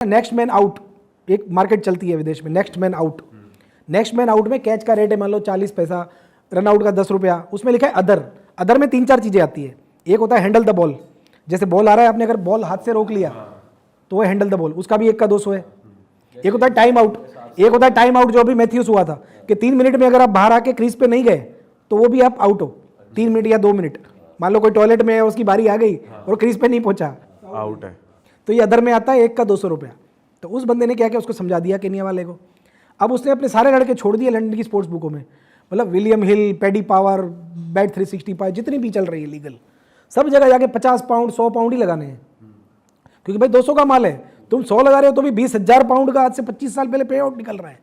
Next man out एक market चलती है विदेश में, next man out. Next man out में कैच का रेट है मान लो 40 पैसा, रन आउट का 10 रुपया, उसमें लिखा है अदर। अदर में 3-4 चीज़ें आती है। एक होता है हैंडल द बॉल, जैसे बॉल आ रहा है आपने अगर बॉल हाथ से रोक लिया तो वो हैंडल द बॉल, उसका भी 1 का 200 है। एक होता है टाइम आउट, एक होता है टाइम आउट जो अभी मैथ्यूस हुआ था कि 3 मिनट में अगर आप बाहर आके क्रीज पे नहीं गए तो वो भी आप आउट हो, 3 मिनट या 2 मिनट। मान लो कोई टॉयलेट में है, उसकी बारी आ गई और क्रीज पे नहीं पहुंचा, आउट है। तो ये अदर में आता है 1 का 200 रुपया। तो उस बंदे ने क्या किया, उसको समझा दिया केनिया वाले को। अब उसने अपने सारे लड़के छोड़ दिए लंदन की स्पोर्ट्स बुकों में, मतलब विलियम हिल, पैडी पावर, बैट 365 जितनी भी चल रही है लीगल, सब जगह जाके 50 पाउंड 100 पाउंड ही लगाने हैं, क्योंकि भाई 200 का माल है, तुम 100 लगा रहे हो तो भी 20,000 पाउंड का आज से 25 साल पहले पे आउट निकल रहा है।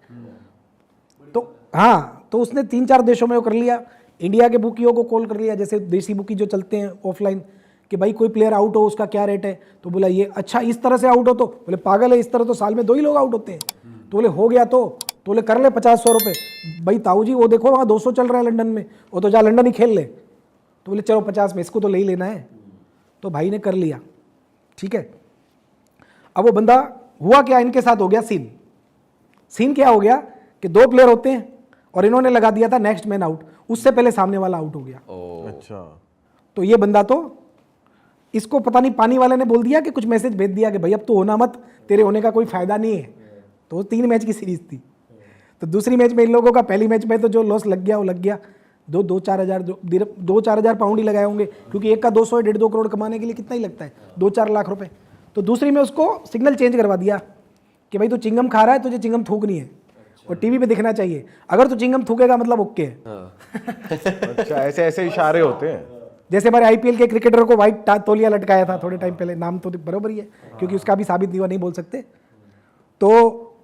तो हाँ, तो उसने 3-4 देशों में वो कर लिया। इंडिया के बुकियों को कॉल कर लिया, जैसे देसी बुकी जो चलते हैं ऑफलाइन, कि भाई कोई प्लेयर आउट हो उसका क्या रेट है, तो बोला ये अच्छा इस तरह से आउट हो, तो बोले पागल है, इस तरह तो साल में 2 ही लोग आउट होते हैं। तो बोले हो गया तो बोले कर ले 50-100 रुपये। भाई ताऊ जी वो देखो वहाँ 200 चल रहा है लंदन में, वो तो जा लंदन ही खेल ले। तो बोले चलो 50 में, इसको तो ले ही लेना है। तो भाई ने कर लिया, ठीक है। अब वो बंदा हुआ क्या, इनके साथ हो गया सीन क्या हो गया कि 2 प्लेयर होते हैं और इन्होंने लगा दिया था नेक्स्ट मैन आउट, उससे पहले सामने वाला आउट हो गया। अच्छा, तो ये बंदा तो, इसको पता नहीं पानी वाले ने बोल दिया कि कुछ मैसेज भेज दिया कि भाई अब तो होना मत, तेरे होने का कोई फायदा नहीं है। तो 3 मैच की सीरीज थी। तो दूसरी मैच में इन लोगों का, पहली मैच में तो जो लॉस लग गया वो लग गया, 2-4 हज़ार पाउंड ही लगाए होंगे, क्योंकि 1 का 200 1.5-2 करोड़ कमाने के लिए कितना ही लगता है, 2-4 लाख रुपए। तो दूसरी में उसको सिग्नल चेंज करवा दिया कि भाई तू चिंगम खा रहा है, तुझे चिंगम थूकनी है और टीवी पे दिखना चाहिए, अगर तू चिंगम थूकेगा मतलब ओके है। अच्छा, ऐसे ऐसे इशारे होते हैं। जैसे हमारे आईपीएल के क्रिकेटर को व्हाइट तौलिया लटकाया था थोड़े टाइम पहले, नाम तो बराबर ही है क्योंकि उसका भी साबित नहीं हुआ, नहीं बोल सकते। तो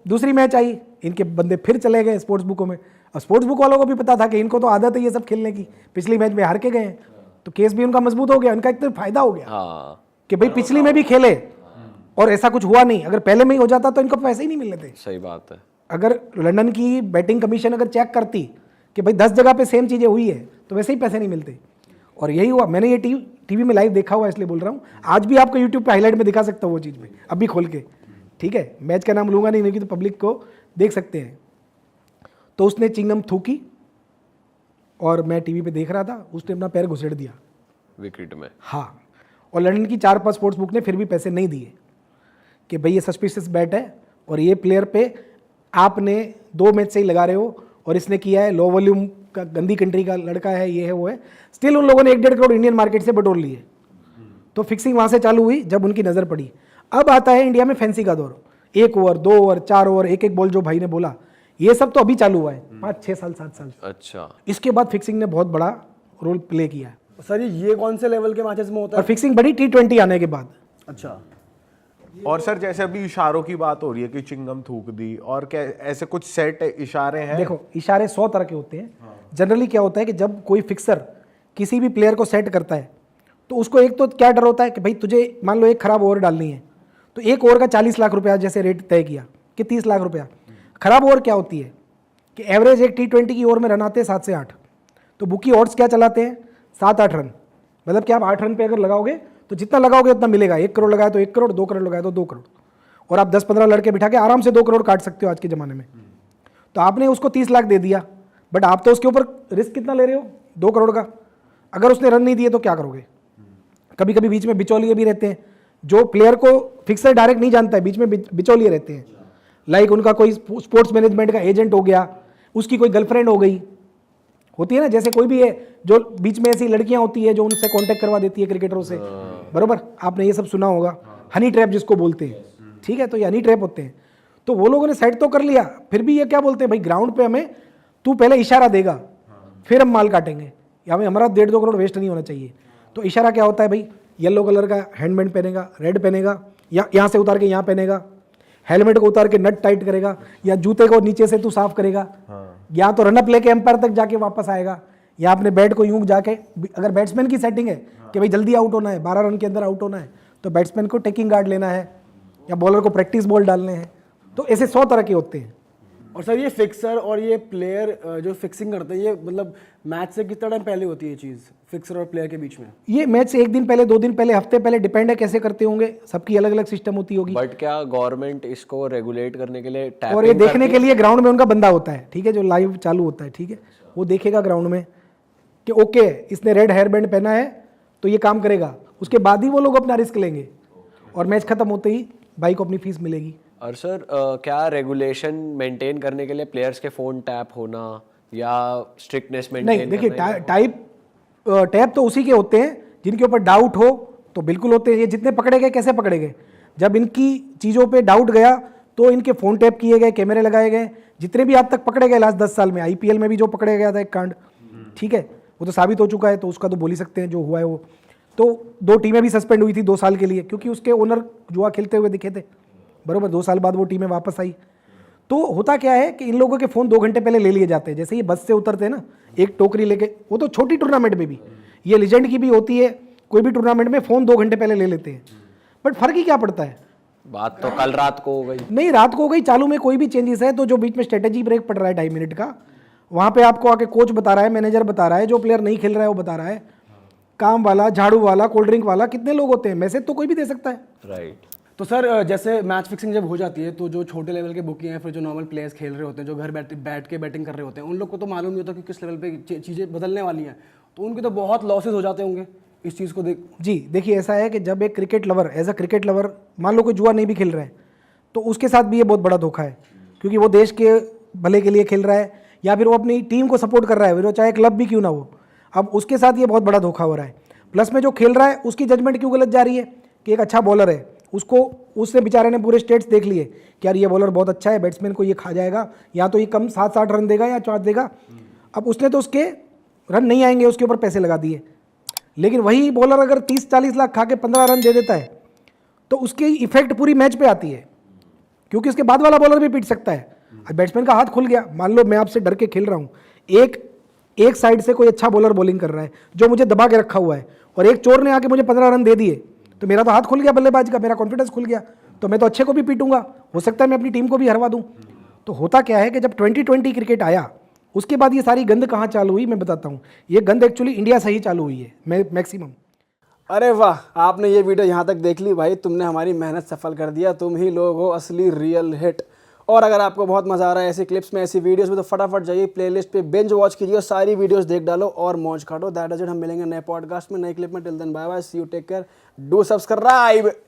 दूसरी मैच आई, इनके बंदे फिर चले गए स्पोर्ट्स बुकों में। और स्पोर्ट्स बुक वालों को भी पता था कि इनको तो आदत है ये सब खेलने की, पिछली मैच में हार के गए, तो केस भी उनका मजबूत हो गया। उनका एक तो फायदा हो गया कि भाई पिछली में भी खेले और ऐसा कुछ हुआ नहीं। अगर पहले में ही हो जाता तो इनको पैसे ही नहीं मिलने थे। सही बात है। अगर लंदन की बैटिंग कमीशन अगर चेक करती कि भाई 10 जगह पे सेम चीज़ें हुई है तो वैसे ही पैसे नहीं मिलते। और यही हुआ। मैंने ये टीवी में लाइव देखा हुआ, इसलिए बोल रहा हूँ। आज भी आपको यूट्यूब पे हाईलाइट में दिखा सकता हूँ वो चीज़ में, अभी खोल के, ठीक है। मैच का नाम लूंगा नहीं क्योंकि तो पब्लिक को देख सकते हैं। तो उसने चिंगम थूकी और मैं टीवी पे देख रहा था, उसने अपना पैर घुसेड़ दिया विकेट में। हाँ, और लंदन की 4-5 स्पोर्ट्स बुक ने फिर भी पैसे नहीं दिए कि भाई ये सस्पिशियस बैट है और ये प्लेयर पे आपने 2 मैच से ही लगा रहे हो और इसने किया है, लो वॉल्यूम का, गंदी कंट्री का लड़का है, ये है वो है। स्टिल उन लोगों ने 1-1.5 करोड़ इंडियन मार्केट से बटोर लिए। तो फिक्सिंग वहाँ से चालू हुई जब उनकी नज़र पड़ी। अब आता है इंडिया में फैंसी का दौर, 1 ओवर 2 ओवर 4 ओवर, एक बॉल जो भाई ने बोला, ये सब तो अभी चालू हुआ है 5-6 साल 7 साल। अच्छा, इसके बाद फिक्सिंग ने बहुत बड़ा रोल प्ले किया है। सर ये कौन से लेवल के मैचेस में होता और है? फिक्सिंग बड़ी T20 आने के बाद। अच्छा, और सर जैसे अभी इशारों की बात हो रही है कि चिंगम थूक दी, और क्या ऐसे कुछ सेट इशारे हैं? देखो, इशारे 100 तरह के होते हैं। जनरली क्या होता है कि जब कोई फिक्सर किसी भी प्लेयर को सेट करता है तो उसको एक तो क्या डर होता है कि भाई तुझे मान लो एक खराब ओवर डालनी है, तो 1 ओवर का 40 लाख रुपया जैसे रेट तय किया कि 30 लाख रुपया। खराब ओवर क्या होती है कि एवरेज एक T20 की ओवर में रन आते हैं 7 से 8, तो बुकी ऑड्स क्या चलाते हैं 7-8 रन, मतलब कि आप 8 रन पे अगर लगाओगे तो जितना लगाओगे उतना मिलेगा। 1 करोड़ लगाया तो 1 करोड़, 2 करोड़ लगाया तो 2 करोड़, और आप 10-15 लड़के बिठा के आराम से 2 करोड़ काट सकते हो आज के ज़माने में। तो आपने उसको 30 लाख दे दिया, बट आप तो उसके ऊपर रिस्क कितना ले रहे हो, 2 करोड़ का। अगर उसने रन नहीं दिए तो क्या करोगे? कभी कभी बीच में बिचौलिए भी रहते हैं, जो प्लेयर को फिक्सर डायरेक्ट नहीं जानता है, बीच में बिचौलिए रहते हैं। लाइक उनका कोई स्पोर्ट्स मैनेजमेंट का एजेंट हो गया, उसकी कोई गर्लफ्रेंड हो गई, होती है ना, जैसे कोई भी है जो बीच में ऐसी लड़कियां होती है जो उनसे कांटेक्ट करवा देती है क्रिकेटरों से, बरोबर, आपने ये सब सुना होगा, हनी ट्रैप जिसको बोलते हैं, ठीक है। तो ये हनी ट्रैप होते हैं। तो वो लोगों ने सेट तो कर लिया, फिर भी ये क्या बोलते हैं, भाई ग्राउंड पे हमें तू पहले इशारा देगा फिर हम माल काटेंगे, या हमें हमारा 1.5-2 करोड़ वेस्ट नहीं होना चाहिए। तो इशारा क्या होता है, भाई येलो कलर का हैंडबैंड पहनेगा, रेड पहनेगा, या यहाँ से उतार के यहाँ पहनेगा, हेलमेट को उतार के नट टाइट करेगा, या जूते को नीचे से तू साफ करेगा, या तो रनअप लेके एम्पायर तक जाके वापस आएगा, या अपने बैट को यूं जाके, अगर बैट्समैन की सेटिंग है कि भाई जल्दी आउट होना है, 12 रन के अंदर आउट होना है, तो बैट्समैन को टेकिंग गार्ड लेना है या बॉलर को प्रैक्टिस बॉल डालने हैं। तो ऐसे 100 तरह के होते हैं। और सर ये फिक्सर और ये प्लेयर जो फिक्सिंग करते हैं, ये मतलब मैच से कितना टाइम पहले होती है ये चीज़, फिक्सर और प्लेयर के बीच में? ये मैच से 1 दिन पहले, 2 दिन पहले, हफ्ते पहले, डिपेंड है कैसे करते होंगे, सबकी अलग अलग सिस्टम होती होगी। बट क्या गवर्नमेंट इसको रेगुलेट करने के लिए और ये देखने के लिए ग्राउंड में उनका बंदा होता है, ठीक है, जो लाइव चालू होता है, ठीक है, वो देखेगा ग्राउंड में कि ओके इसने रेड हेयर बैंड पहना है तो ये काम करेगा, उसके बाद ही वो लोग अपना रिस्क लेंगे और मैच खत्म होते ही भाई को अपनी फीस मिलेगी। और सर क्या रेगुलेशन मेंटेन करने के लिए प्लेयर्स के फोन टैप होना या स्ट्रिक्टनेस नहीं, मेंटेन देखिए टैप तो उसी के होते हैं जिनके ऊपर डाउट हो, तो बिल्कुल होते हैं। ये जितने पकड़े गए, कैसे पकड़े गए, जब इनकी चीज़ों पे डाउट गया तो इनके फ़ोन टैप किए गए, कैमरे लगाए गए। जितने भी आज तक पकड़े गए लास्ट 10 साल में, IPL में भी जो पकड़े गया था एक कांड, ठीक है, वो तो साबित हो चुका है, तो उसका तो बोल ही सकते हैं जो हुआ है वो। तो 2 टीमें भी सस्पेंड हुई थी 2 साल के लिए, क्योंकि उसके ओनर जुआ खेलते हुए दिखे थे, बरोबर। 2 साल बाद वो टीमें वापस आई। तो होता क्या है कि इन लोगों के फ़ोन 2 घंटे पहले ले लिए जाते हैं। जैसे ये बस से उतरते हैं ना, एक टोकरी लेके, वो तो छोटी टूर्नामेंट में भी, ये लीजेंड की भी होती है, कोई भी टूर्नामेंट में फ़ोन 2 घंटे पहले ले लेते हैं। बट फ़र्क ही क्या पड़ता है? बात तो कल रात को हो गई। नहीं, रात को हो गई, चालू में कोई भी चेंजेस है तो जो बीच में स्ट्रेटेजी ब्रेक पड़ रहा है 2.5 मिनट का, वहाँ पे आपको आके कोच बता रहा है, मैनेजर बता रहा है, जो प्लेयर नहीं खेल रहा है वो बता रहा है, काम वाला, झाड़ू वाला, कोल्ड ड्रिंक वाला, कितने लोग होते हैं, मैसेज तो कोई भी दे सकता है। राइट। तो सर जैसे मैच फिक्सिंग जब हो जाती है तो जो छोटे लेवल के बुकी हैं, फिर जो नॉर्मल प्लेयर्स खेल रहे होते हैं, जो घर बैठ के बैटिंग कर रहे होते हैं, उन लोग को तो मालूम नहीं होता कि किस लेवल पे चीज़ें बदलने वाली हैं, तो उनके तो बहुत लॉसेस हो जाते होंगे इस चीज़ को देख। जी देखिए, ऐसा है कि जब एक cricket lover, as a cricket lover, मान लो कोई जुआ नहीं भी खेल रहा है, तो उसके साथ भी ये बहुत बड़ा धोखा है, क्योंकि वो देश के भले के लिए खेल रहा है या फिर वो अपनी टीम को सपोर्ट कर रहा है, फिर वो चाहे क्लब भी क्यों ना हो। अब उसके साथ ये बहुत बड़ा धोखा हो रहा है। प्लस में जो खेल रहा है उसकी जजमेंट क्यों गलत जा रही है कि एक अच्छा बॉलर है, उसको, उससे बेचारे ने पूरे स्टेट्स देख लिए कि यार ये बॉलर बहुत अच्छा है, बैट्समैन को ये खा जाएगा, या तो ये कम 7-8 रन देगा या 4 देगा। अब उसने तो उसके रन नहीं आएंगे, उसके ऊपर पैसे लगा दिए। लेकिन वही बॉलर अगर 30-40 लाख खा के 15 रन दे देता है तो उसकी इफेक्ट पूरी मैच पे आती है, क्योंकि उसके बाद वाला बॉलर भी पीट सकता है। अब बैट्समैन का हाथ खुल गया, मान लो मैं आपसे डर के खेल रहा हूँ, एक साइड से कोई अच्छा बॉलर बॉलिंग कर रहा है जो मुझे दबा के रखा हुआ है, और एक चोर ने आके मुझे 15 रन दे दिए, तो मेरा तो हाथ खुल गया बल्लेबाज का, मेरा कॉन्फिडेंस खुल गया, तो मैं तो अच्छे को भी पीटूंगा, हो सकता है मैं अपनी टीम को भी हरवा दूं। तो होता क्या है कि जब 2020 क्रिकेट आया, उसके बाद ये सारी गंद कहाँ चालू हुई मैं बताता हूँ। ये गंद एक्चुअली इंडिया से ही चालू हुई है मैक्सिमम। अरे वाह, आपने ये वीडियो यहाँ तक देख ली भाई, तुमने हमारी मेहनत सफल कर दिया, तुम ही लोग हो असली रियल हिट। और अगर आपको बहुत मजा आ रहा है ऐसी क्लिप्स में, ऐसी वीडियोस में, तो फटाफट जाइए प्लेलिस्ट पे, बिंज वॉच कीजिए, सारी वीडियोस देख डालो और मौज काटो। That is it. हम मिलेंगे नए पॉडकास्ट में, नए क्लिप में। Till then bye bye, see you, take care, do subscribe.